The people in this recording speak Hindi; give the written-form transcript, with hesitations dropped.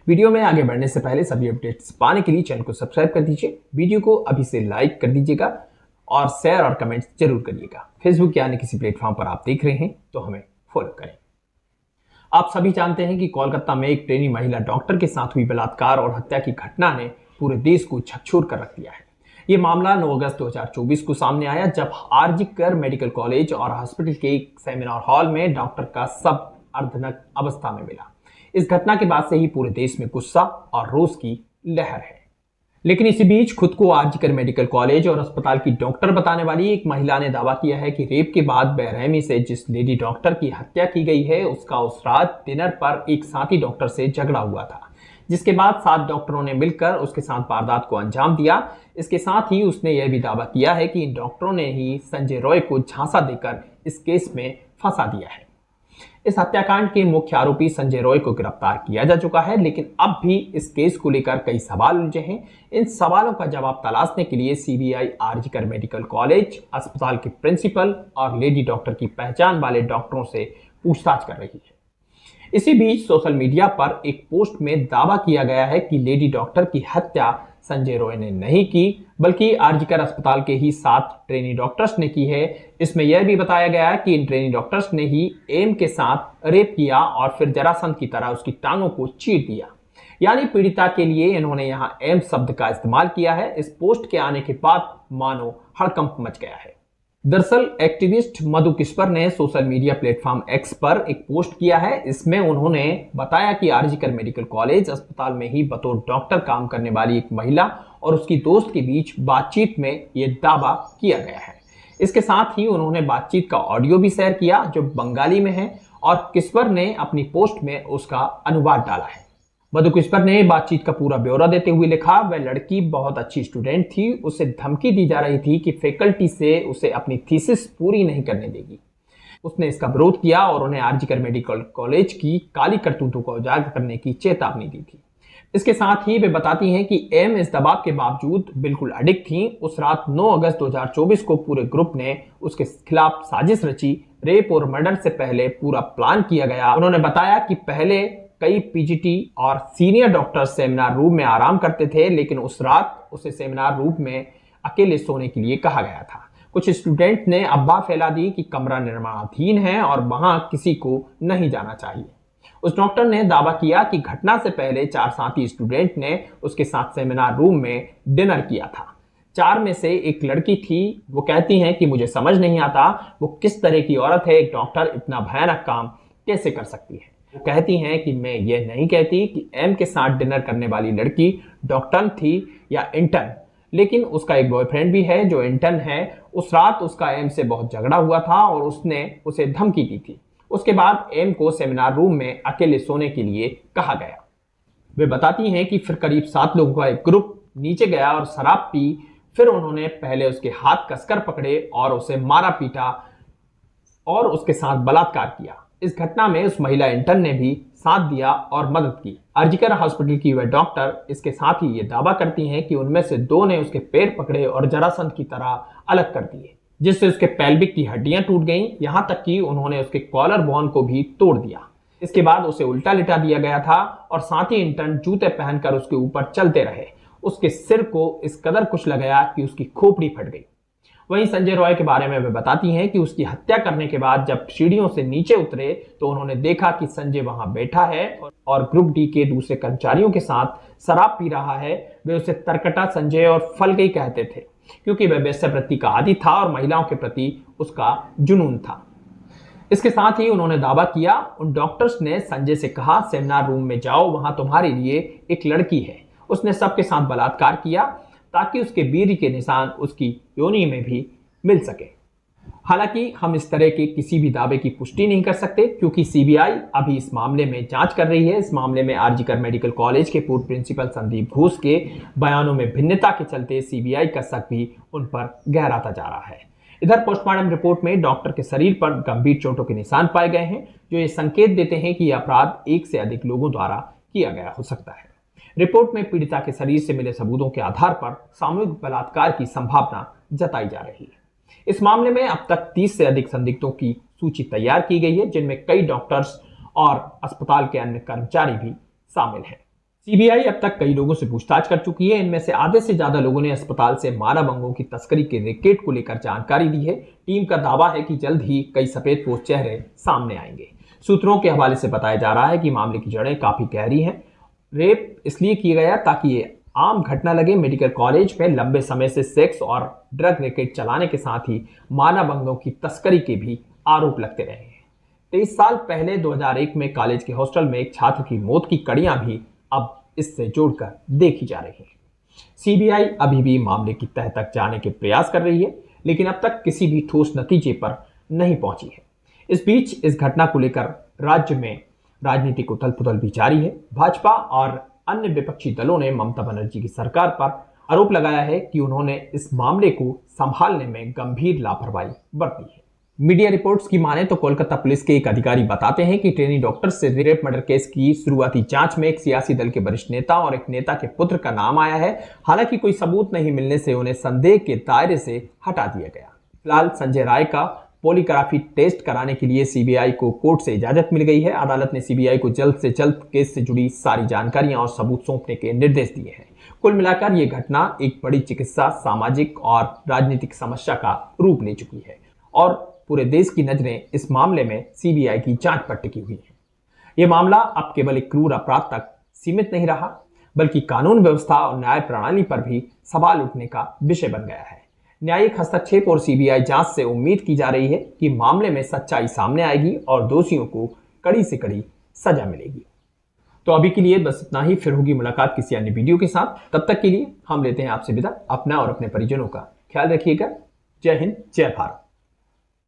वीडियो में आगे बढ़ने से पहले सभी अपडेट्स पाने के लिए चैनल को सब्सक्राइब कर दीजिए, वीडियो को अभी से लाइक कर दीजिएगा और शेयर और कमेंट्स जरूर करिएगा। फेसबुक या अन्य किसी प्लेटफॉर्म पर आप देख रहे हैं तो हमें फॉलो करें। आप सभी जानते हैं कि कोलकाता में एक ट्रेनी महिला डॉक्टर के साथ हुई बलात्कार और हत्या की घटना ने पूरे देश को झकझोर कर रख दिया है। ये मामला 9 अगस्त 2024 को सामने आया, जब आरजीकर मेडिकल कॉलेज और हॉस्पिटल के एक सेमिनार हॉल में डॉक्टर का शव अर्धनग्न अवस्था में मिला। इस घटना के बाद से ही पूरे देश में गुस्सा और रोष की लहर है। लेकिन इसी बीच खुद को आरजीकर मेडिकल कॉलेज और अस्पताल की डॉक्टर बताने वाली एक महिला ने दावा किया है कि रेप के बाद बेरहमी से जिस लेडी डॉक्टर की हत्या की गई है, उसका उस रात डिनर पर एक साथी डॉक्टर से झगड़ा हुआ था, जिसके बाद 7 डॉक्टरों ने मिलकर उसके साथ वारदात को अंजाम दिया। इसके साथ ही उसने यह भी दावा किया है कि इन डॉक्टरों ने ही संजय रॉय को झांसा देकर इस केस में फंसा दिया है। इस हत्याकांड के मुख्य आरोपी संजय रॉय को गिरफ्तार किया जा चुका है, लेकिन अब भी इस केस को लेकर कई सवाल उलझे हैं। इन सवालों का जवाब तलाशने के लिए सीबीआई आरजीकर मेडिकल कॉलेज अस्पताल के प्रिंसिपल और लेडी डॉक्टर की पहचान वाले डॉक्टरों से पूछताछ कर रही है। इसी बीच सोशल मीडिया पर एक पोस्ट में दावा किया गया है कि लेडी डॉक्टर की हत्या संजय रॉय ने नहीं की, बल्कि आरजीकर अस्पताल के ही 7 ट्रेनी डॉक्टर्स ने की है। इसमें यह भी बताया गया है कि इन ट्रेनी डॉक्टर्स ने ही एम के साथ रेप किया और फिर जरासंध की तरह उसकी टांगों को चीर दिया। यानी पीड़िता के लिए इन्होंने यहां एम शब्द का इस्तेमाल किया है। इस पोस्ट के आने के बाद मानो हड़कंप मच गया है। दरअसल एक्टिविस्ट मधु किस्पर ने सोशल मीडिया प्लेटफॉर्म एक्स पर एक पोस्ट किया है। इसमें उन्होंने बताया कि आरजीकर मेडिकल कॉलेज अस्पताल में ही बतौर डॉक्टर काम करने वाली एक महिला और उसकी दोस्त के बीच बातचीत में यह दावा किया गया है। इसके साथ ही उन्होंने बातचीत का ऑडियो भी शेयर किया जो बंगाली में है, और किस्पर ने अपनी पोस्ट में उसका अनुवाद डाला है। मधु किस्पर ने बातचीत का पूरा ब्यौरा देते हुए लिखा, वह लड़की बहुत अच्छी स्टूडेंट थी। उसे धमकी दी जा रही थी कि फैकल्टी से उसे अपनी थीसिस पूरी नहीं करने देगी। उसने इसका विरोध किया और उन्हें आरजीकर मेडिकल कॉलेज की काली करतूतों को उजागर करने की चेतावनी दी थी। इसके साथ ही वे बताती हैं कि एम इस दबाव के बावजूद बिल्कुल अडिग थी। उस रात 9 अगस्त 2024 को पूरे ग्रुप ने उसके खिलाफ साजिश रची। रेप और मर्डर से पहले पूरा प्लान किया गया। उन्होंने बताया कि पहले कई पीजीटी और सीनियर डॉक्टर सेमिनार रूम में आराम करते थे, लेकिन उस रात उसे सेमिनार रूम में अकेले सोने के लिए कहा गया था। कुछ स्टूडेंट ने अफवाह फैला दी कि कमरा निर्माणाधीन है और वहां किसी को नहीं जाना चाहिए। उस डॉक्टर ने दावा किया कि घटना से पहले 4 साथी स्टूडेंट ने उसके साथ सेमिनार रूम में डिनर किया था। 4 में से एक लड़की थी। वो कहती हैं कि मुझे समझ नहीं आता वो किस तरह की औरत है, एक डॉक्टर इतना भयानक काम कैसे कर सकती है। वो कहती हैं कि मैं ये नहीं कहती कि एम के साथ डिनर करने वाली लड़की डॉक्टर थी या इंटर्न, लेकिन उसका एक बॉयफ्रेंड भी है जो इंटर्न है। उस रात उसका एम से बहुत झगड़ा हुआ था और उसने उसे धमकी दी थी। उसके बाद एम को सेमिनार रूम में अकेले सोने के लिए कहा गया। वे बताती हैं कि फिर करीब 7 लोगों का एक ग्रुप नीचे गया और शराब पी। फिर उन्होंने पहले उसके हाथ कसकर पकड़े और उसे मारा पीटा और उसके साथ बलात्कार किया। इस घटना में उस महिला इंटर्न ने भी साथ दिया और मदद की। आरजीकर हॉस्पिटल की वह डॉक्टर इसके साथ ही ये दावा करती हैं कि उनमें से 2 ने उसके पैर पकड़े और जरासंध की तरह अलग कर दिए, जिससे उसके पेल्विक की हड्डियां टूट गईं। यहां तक कि उन्होंने उसके कॉलर बोन को भी तोड़ दिया। इसके बाद उसे उल्टा लिटा दिया गया था और साथ ही इंटर्न जूते पहनकर उसके ऊपर चलते रहे। उसके सिर को इस कदर कुछ लगाया कि उसकी खोपड़ी फट गई। वहीं संजय रॉय के बारे में वे बताती हैं कि उसकी हत्या करने के बाद जब सीढ़ियों से नीचे उतरे तो उन्होंने देखा कि संजय वहां बैठा है और ग्रुप डी के दूसरे कर्मचारियों के साथ शराब पी रहा है। वे उसे तरकटा संजय और फलगई कहते थे, क्योंकि वह वेश्यावृत्ति का आदी था और महिलाओं के प्रति उसका जुनून था। इसके साथ ही उन्होंने दावा किया, उन डॉक्टर्स ने संजय से कहा, सेमिनार रूम में जाओ, वहां तुम्हारे लिए एक लड़की है। उसने सबके साथ बलात्कार किया ताकि उसके वीर्य के निशान उसकी योनि में भी मिल सके। हालांकि हम इस तरह के किसी भी दावे की पुष्टि नहीं कर सकते, क्योंकि सीबीआई अभी इस मामले में जांच कर रही है। इस मामले में आरजीकर मेडिकल कॉलेज के पूर्व प्रिंसिपल संदीप घोष के बयानों में भिन्नता के चलते सीबीआई का शक भी उन पर गहराता जा रहा है। इधर पोस्टमार्टम रिपोर्ट में डॉक्टर के शरीर पर गंभीर चोटों के निशान पाए गए हैं, जो ये संकेत देते हैं कि यह अपराध 1 से अधिक लोगों द्वारा किया गया हो सकता है। रिपोर्ट में पीड़िता के शरीर से मिले सबूतों के आधार पर सामूहिक बलात्कार की संभावना जताई जा रही है। इस मामले में अब तक 30 से अधिक संदिग्धों की सूची तैयार की गई है, जिनमें कई डॉक्टर्स और अस्पताल के अन्य कर्मचारी भी शामिल हैं। सीबीआई अब तक कई लोगों से पूछताछ कर चुकी है। इनमें से आधे से ज्यादा लोगों ने अस्पताल से मानव अंगों की तस्करी के रैकेट को लेकर जानकारी दी है। टीम का दावा है कि जल्द ही कई सफेदपोश चेहरे सामने आएंगे। सूत्रों के हवाले से बताया जा रहा है कि मामले की जड़ें काफी गहरी हैं। रेप इसलिए किया गया ताकि ये आम घटना लगे। मेडिकल कॉलेज में लंबे समय से सेक्स और ड्रग रैकेट चलाने के साथ ही मानव अंगों की तस्करी के भी आरोप लगते रहे हैं। 23 साल पहले 2001 में कॉलेज के हॉस्टल में एक छात्र की मौत की कड़ियां भी अब इससे जोड़कर देखी जा रही है। सीबीआई अभी भी मामले की तह तक जाने के प्रयास कर रही है, लेकिन अब तक किसी भी ठोस नतीजे पर नहीं पहुंची है। इस बीच इस घटना को लेकर राज्य में राजनीतिक उथल पुथल भी जारी है। भाजपा और अन्य विपक्षी दलों ने ममता बनर्जी की सरकार पर आरोप लगाया है कि उन्होंने इस मामले को संभालने में गंभीर लापरवाही बरती है। मीडिया रिपोर्ट्स की माने तो कोलकाता पुलिस के एक अधिकारी बताते हैं कि ट्रेनी डॉक्टर से रेप मर्डर केस की शुरुआती जांच में एक सियासी दल के वरिष्ठ नेता और एक नेता के पुत्र का नाम आया है। हालांकि कोई सबूत नहीं मिलने से उन्हें संदेह के दायरे से हटा दिया गया। फिलहाल संजय राय का पॉलीग्राफी टेस्ट कराने के लिए सीबीआई को कोर्ट से इजाजत मिल गई है। अदालत ने सीबीआई को जल्द से जल्द केस से जुड़ी सारी जानकारियां और सबूत सौंपने के निर्देश दिए हैं। कुल मिलाकर यह घटना एक बड़ी चिकित्सा, सामाजिक और राजनीतिक समस्या का रूप ले चुकी है और पूरे देश की नजरें इस मामले में सीबीआई की जांच पर टिकी हुई है। यह मामला अब केवल एक क्रूर अपराध तक सीमित नहीं रहा, बल्कि कानून व्यवस्था और न्याय प्रणाली पर भी सवाल उठने का विषय बन गया है। न्यायिक हस्तक्षेप और सीबीआई जांच से उम्मीद की जा रही है कि मामले में सच्चाई सामने आएगी और दोषियों को कड़ी से कड़ी सजा मिलेगी। तो अभी के लिए बस इतना ही। फिर होगी मुलाकात किसी अन्य वीडियो के साथ। तब तक के लिए हम लेते हैं आपसे विदा। अपना और अपने परिजनों का ख्याल रखिएगा। जय हिंद, जय भारत।